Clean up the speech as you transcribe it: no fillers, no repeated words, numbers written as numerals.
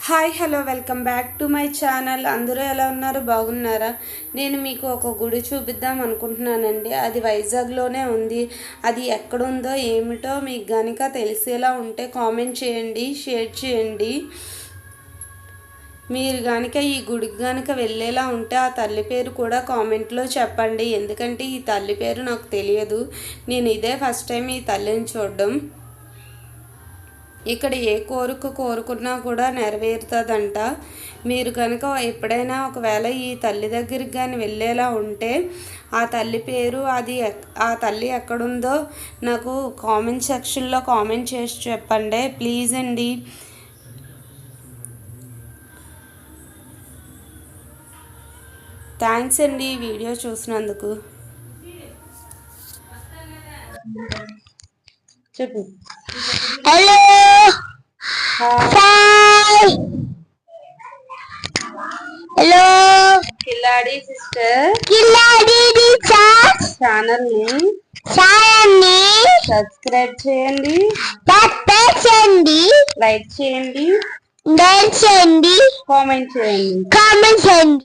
Hi hello welcome back to my channel. అందరూ ఎలా ఉన్నారు? బాగున్నారా? నేను మీకు ఒక గుడి చూపిద్దాం అనుకుంటున్నానండి. అది వైజాగ్లోనే ఉంది. అది ఎక్కడుందో ఏమిటో మీకు గనుక తెలిసేలా ఉంటే కామెంట్ చేయండి, షేర్ చేయండి. మీరు కనుక ఈ గుడికి కనుక వెళ్ళేలా ఉంటే ఆ తల్లి పేరు కూడా కామెంట్లో చెప్పండి. ఎందుకంటే ఈ తల్లి పేరు నాకు తెలియదు. నేను ఇదే ఫస్ట్ టైం ఈ తల్లిని చూడడం. ఇక్కడ ఏ కోరిక కోరుకున్నా కూడా నెరవేరుతుందంట. మీరు కనుక ఎప్పుడైనా ఒకవేళ ఈ తల్లి దగ్గరికి కానీ వెళ్ళేలా ఉంటే ఆ తల్లి పేరు ఆ తల్లి ఎక్కడుందో నాకు కామెంట్ సెక్షన్లో కామెంట్ చేసి చెప్పండి ప్లీజ్ అండి. థ్యాంక్స్ అండి వీడియో చూసినందుకు. చెప్పు. Hello hi hello Kiladi sister Kiladi channel ని సబ్స్క్రైబ్ చేయండి, లైక్ చేయండి, కామెంట్ చేయండి. కామెంట్ చేయండి.